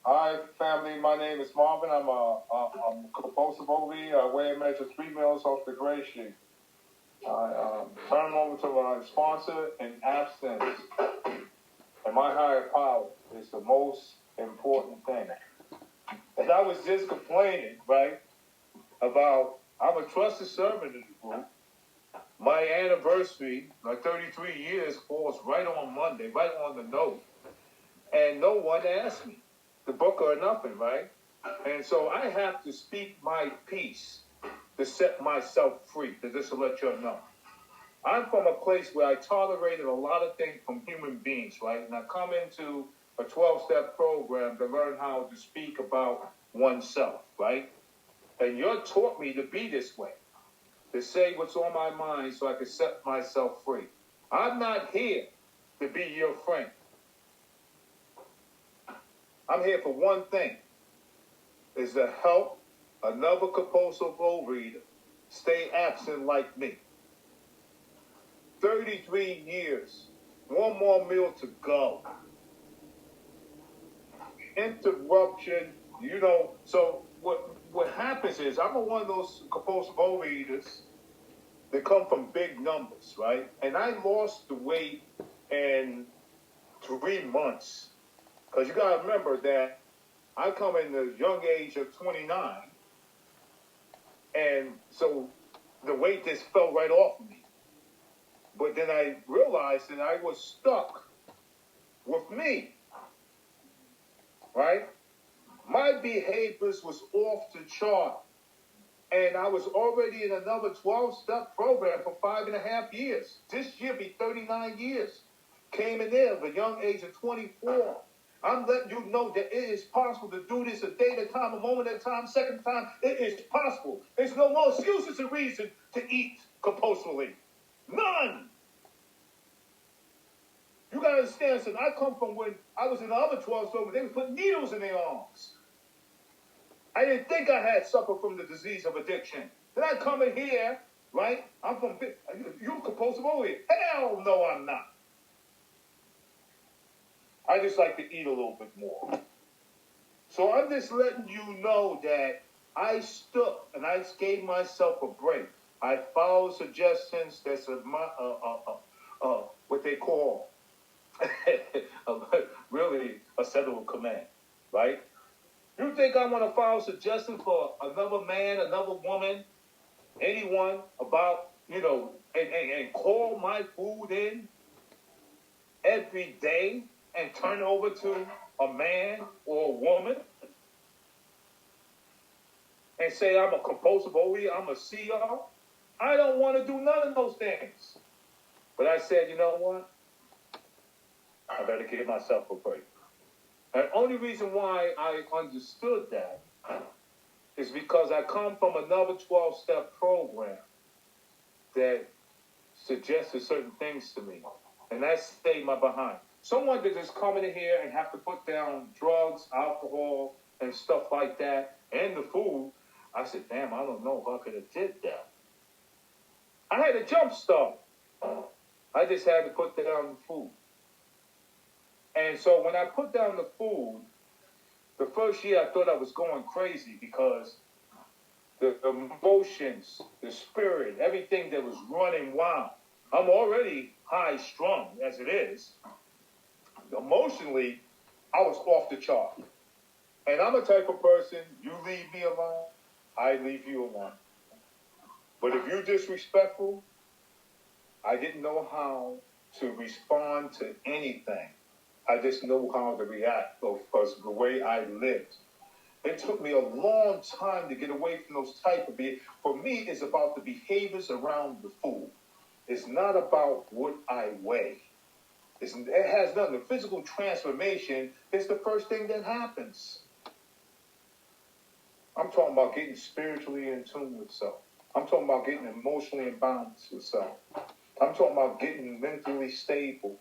Hi, family. My name is Marvin. I'm a compulsive OV. I weigh and measure 3 meals off the gray sheet. I turn over to my sponsor in abstinence. And my higher power is the most important thing. And I was just complaining, right, about I'm a trusted servant in the group. My anniversary, my 33 years, falls right on Monday, right on the note. And no one asked me the book or nothing, right? And so I have to speak my piece to set myself free, to just to let you know. I'm from a place where I tolerated a lot of things from human beings, right? And I come into a 12-step program to learn how to speak about oneself, right? And you're taught me to be this way, to say what's on my mind so I can set myself free. I'm not here to be your friend. I'm here for one thing, is to help another compulsive reader stay absent like me. 33 years, one more meal to go. Interruption, so what happens is I'm one of those compulsive overeaters that come from big numbers, right? And I lost the weight in 3 months. Because you got to remember that I come in the young age of 29, and so the weight just fell right off me. But then I realized that I was stuck with me, right? My behaviors was off the chart, and I was already in another 12-step program for 5.5 years. This year be 39 years. Came in there at a young age of 24. I'm letting you know that it is possible to do this a day at a time, a moment at a time, second time. It is possible. There's no more excuses or reason to eat compulsively. None. You got to understand, son, I come from when I was in the other 12 stores, they would put needles in their arms. I didn't think I had suffered from the disease of addiction. Then I come in here, right? I'm from, you compulsive over here. Hell no, I'm not. I just like to eat a little bit more. So I'm just letting you know that I stood and I gave myself a break. I followed suggestions that's what they call really a set of command, right? You think I want to follow suggestions for another man, another woman, anyone about, and call my food in every day and turn it over to a man or a woman and say I'm a compulsive overeater, I'm a CEO? I don't want to do none of those things. But I said, you know what? I better give myself a break. And the only reason why I understood that is because I come from another 12-step program that suggested certain things to me. And that stayed my behind. Someone that just come in here and have to put down drugs, alcohol, and stuff like that, and the food, I said, damn, I don't know if I could have did that. I had a jump start. I just had to put down the food. And so when I put down the food, the first year I thought I was going crazy because the emotions, the spirit, everything that was running wild. I'm already high-strung as it is. Emotionally, I was off the chart. And I'm a type of person, you leave me alone, I leave you alone. But if you're disrespectful, I didn't know how to respond to anything. I just know how to react because the way I lived. It took me a long time to get away from those type of behaviors. For me, it's about the behaviors around the food. It's not about what I weigh. It has nothing. The physical transformation is the first thing that happens. I'm talking about getting spiritually in tune with self. I'm talking about getting emotionally in balance with self. I'm talking about getting mentally stable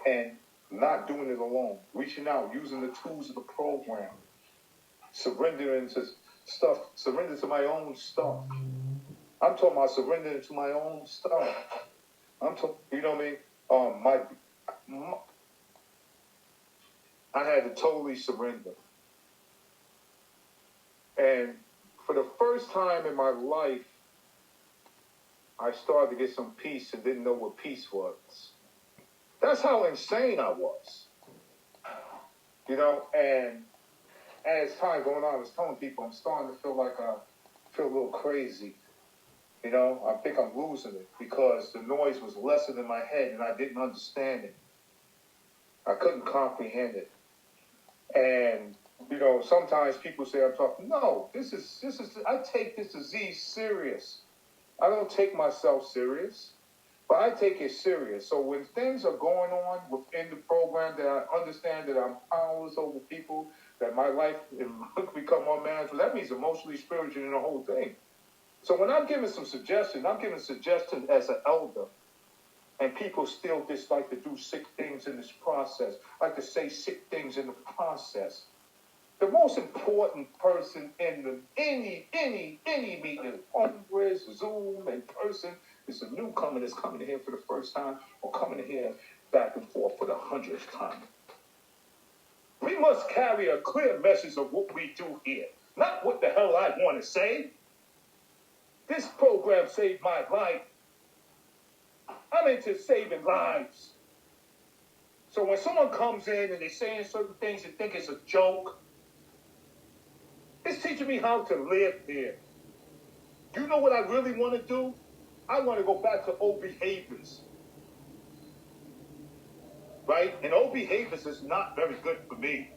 and not doing it alone. Reaching out, using the tools of the program. Surrendering to stuff. Surrender to my own stuff. I'm talking about surrendering to my own stuff. I'm talking, you know what I mean? I had to totally surrender. And for the first time in my life, I started to get some peace and didn't know what peace was. That's how insane I was. You know, and as time going on, I was telling people I'm starting to feel like I feel a little crazy. You know, I think I'm losing it because the noise was lesser than my head and I didn't understand it. I couldn't comprehend it. And, you know, sometimes people say I'm talking. No, this is, I take this disease serious. I don't take myself serious, but I take it serious. So when things are going on within the program that I understand that I'm powerless over people, that my life will become more manageable, that means emotionally, spiritually, and the whole thing. So when I'm giving some suggestions, I'm giving suggestions as an elder. And people still just like to do sick things in this process, like to say sick things in the process. The most important person in any meeting, Congress, Zoom, in person, is a newcomer that's coming in here for the first time or coming in here back and forth for the 100th time. We must carry a clear message of what we do here, not what the hell I want to say. This program saved my life. I'm into saving lives. So when someone comes in and they're saying certain things and think it's a joke, it's teaching me how to live here. You know what I really want to do? I want to go back to old behaviors. Right? And old behaviors is not very good for me.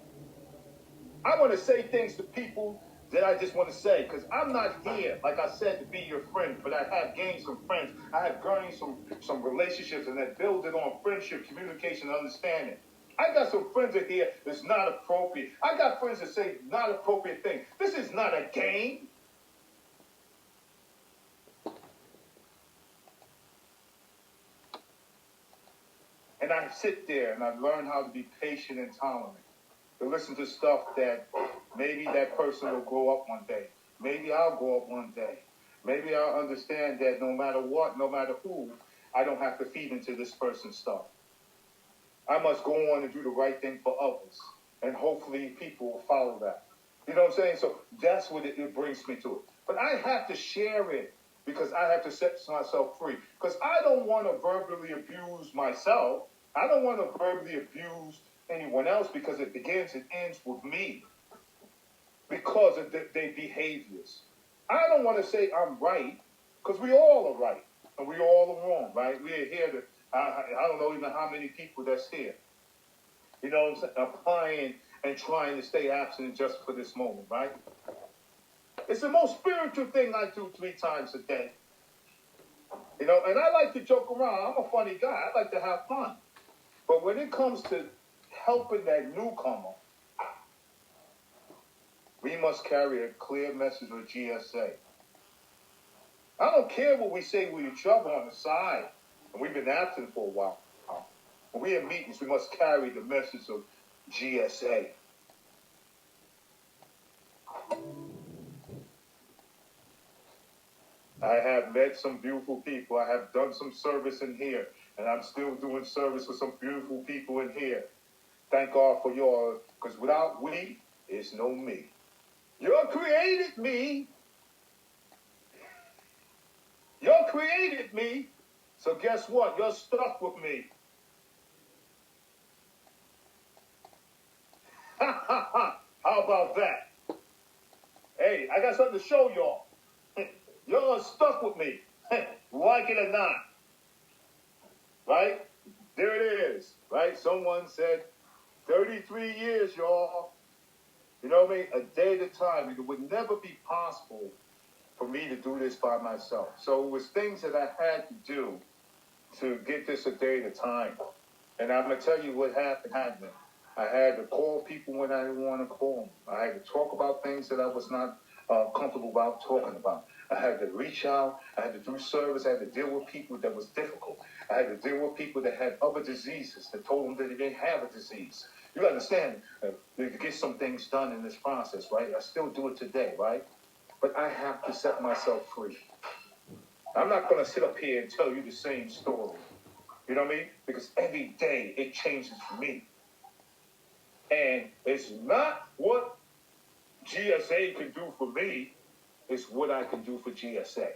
I want to say things to people that I just want to say, because I'm not here, like I said, to be your friend, but I have gained some friends. I have gained some relationships, and that build it on friendship, communication, and understanding. I got some friends in here that's not appropriate. I got friends that say not appropriate things. This is not a game. And I sit there and I learn how to be patient and tolerant. To listen to stuff that maybe that person will grow up one day. Maybe I'll grow up one day. Maybe I'll understand that no matter what, no matter who, I don't have to feed into this person's stuff. I must go on and do the right thing for others. And hopefully people will follow that. You know what I'm saying? So that's what it brings me to it. But I have to share it because I have to set myself free. Because I don't want to verbally abuse myself. I don't want to verbally abuse anyone else because it begins and ends with me because of their behaviors. I don't want to say I'm right because we all are right and we all are wrong, right? We're here to, I don't know even how many people that's here. You know what I'm saying? Applying and trying to stay abstinent just for this moment, right? It's the most spiritual thing I do 3 times a day. You know, and I like to joke around. I'm a funny guy. I like to have fun. But when it comes to helping that newcomer, we must carry a clear message of GSA. I don't care what we say with each other on the side, and we've been absent for a while. When we have meetings, we must carry the message of GSA. I have met some beautiful people. I have done some service in here, and I'm still doing service with some beautiful people in here. Thank God for y'all, because without we, it's no me. You created me. You created me. So guess what? You're stuck with me. Ha ha ha. How about that? Hey, I got something to show y'all. Y'all are stuck with me. Like it or not. Right? There it is. Right? Someone said 33 years, y'all. You know what I mean? A day at a time. It would never be possible for me to do this by myself. So it was things that I had to do to get this a day at a time. And I'm going to tell you what happened. I had to call people when I didn't want to call them. I had to talk about things that I was not comfortable about talking about. I had to reach out. I had to do service. I had to deal with people that was difficult. I had to deal with people that had other diseases that told them that they didn't have a disease. You understand? To get some things done in this process, right? I still do it today, right? But I have to set myself free. I'm not going to sit up here and tell you the same story. You know what I mean? Because every day it changes for me. And it's not what GSA can do for me is what I can do for GSA.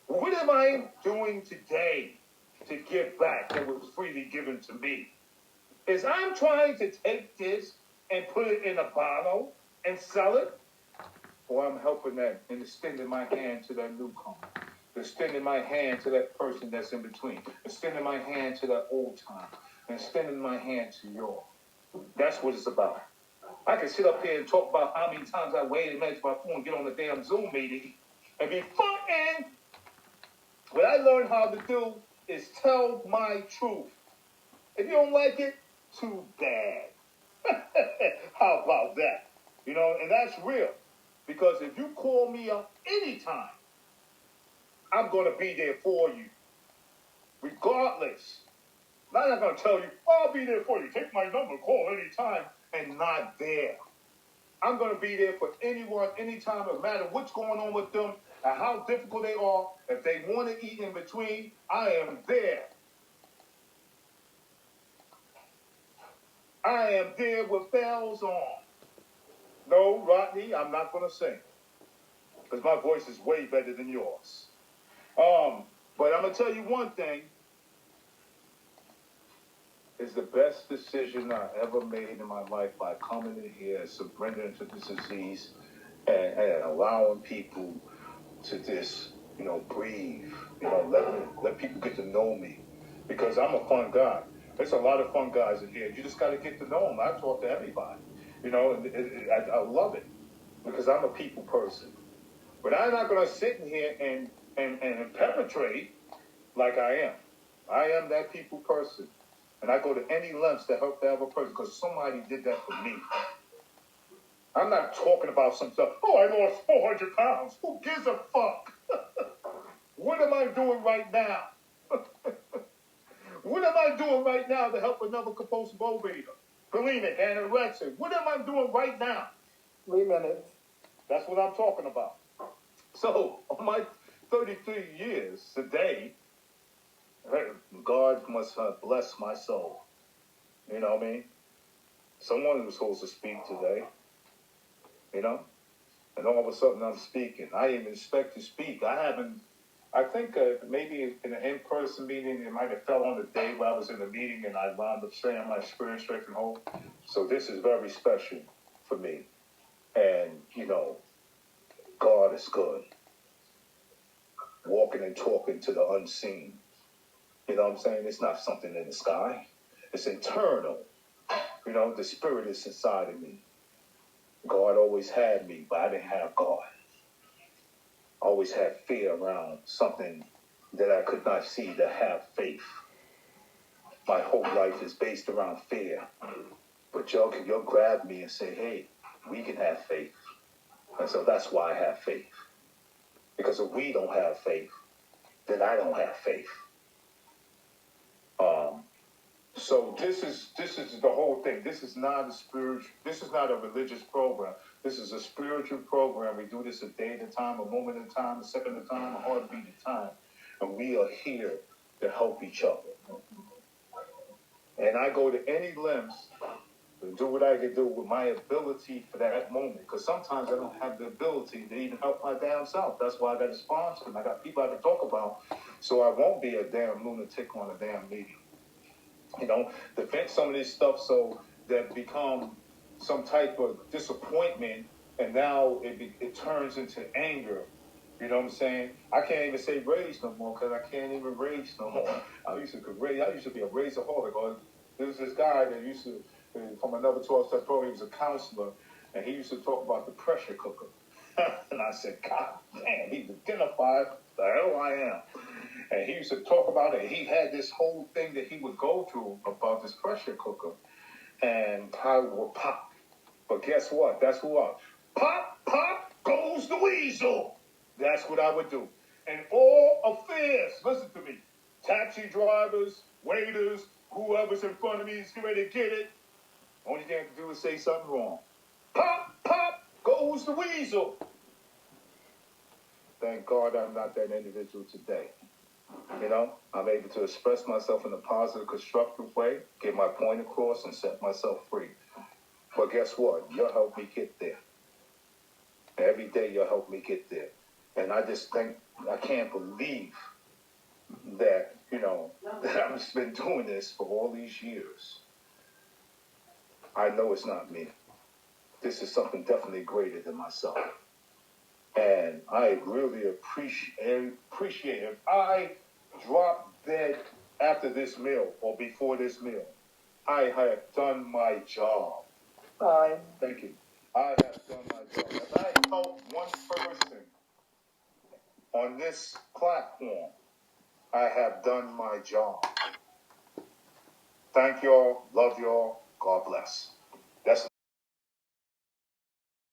What am I doing today to give back that was freely given to me? Is I'm trying to take this and put it in a bottle and sell it, or I'm helping that and extending my hand to that newcomer, extending my hand to that person that's in between, extending my hand to that old time, and extending my hand to yours. That's what it's about. I can sit up here and talk about how many times I waited a minute for my phone and get on the damn Zoom meeting and be fun. What I learned how to do is tell my truth. If you don't like it, too bad. How about that? You know, and that's real. Because if you call me up anytime, I'm going to be there for you. Regardless. I'm not going to tell you, I'll be there for you. Take my number, call anytime, and not there. I'm going to be there for anyone, anytime, no matter what's going on with them and how difficult they are. If they want to eat in between, I am there. I am there with bells on. No, Rodney, I'm not going to sing. Because my voice is way better than yours. But I'm going to tell you one thing. It's the best decision I ever made in my life by coming in here, surrendering to this disease, and allowing people to just, breathe. Let people get to know me. Because I'm a fun guy. There's a lot of fun guys in here. You just got to get to know them. I talk to everybody. I love it. Because I'm a people person. But I'm not going to sit in here and perpetrate like I am. I am that people person. And I go to any lengths to help the other person because somebody did that for me. I'm not talking about some stuff. Oh, I lost 400 pounds. Who gives a fuck? What am I doing right now? What am I doing right now to help another compulsive overeater? Bulimic, anorexic. What am I doing right now? 3 minutes. That's what I'm talking about. So, on my 33 years today, God must bless my soul. You know what I mean? Someone was supposed to speak today. And all of a sudden I'm speaking. I didn't expect to speak. I think maybe in an in-person meeting, it might have fell on the day where I was in the meeting and I wound up saying my spirit, strength, and hope. So this is very special for me. And, God is good. Walking and talking to the unseen. You know what I'm saying? It's not something in the sky. It's internal. The spirit is inside of me. God always had me, but I didn't have God. I always had fear around something that I could not see to have faith. My whole life is based around fear. But you'll grab me and say, hey, we can have faith. And so that's why I have faith. Because if we don't have faith, then I don't have faith. So this is the whole thing. This is not a religious program. This is a spiritual program. We do this a day at a time, a moment at a time, a second at a time, a heartbeat at a time. And we are here to help each other. And I go to any lengths to do what I can do with my ability for that moment. Because sometimes I don't have the ability to even help my damn self. That's why I got a sponsor and I got people I can talk about. So I won't be a damn lunatic on a damn meeting. Defend some of this stuff so that become some type of disappointment, and now it turns into anger. You know what I'm saying? I can't even say rage no more because I can't even rage no more. I used to be a rageaholic. Or there was this guy that used to, from another 12-step program, he was a counselor, and he used to talk about the pressure cooker. And I said, God damn, he's identified the hell I am. And he used to talk about it. He had this whole thing that he would go through about this pressure cooker and how it would pop. But guess what? That's who I pop, pop goes the weasel. That's what I would do. And all affairs, listen to me, taxi drivers, waiters, whoever's in front of me is getting ready to get it. Only thing I can do is say something wrong. Pop, pop goes the weasel. Thank God I'm not that individual today. I'm able to express myself in a positive, constructive way, get my point across, and set myself free. But guess what? You'll help me get there. Every day you'll help me get there. And I just think, I can't believe that, that I've been doing this for all these years. I know it's not me. This is something definitely greater than myself. And I really appreciate it. I drop dead after this meal or before this meal. I have done my job. Thank you. I have done my job. If I help one person on this platform, I have done my job. Thank y'all. Love y'all. God bless.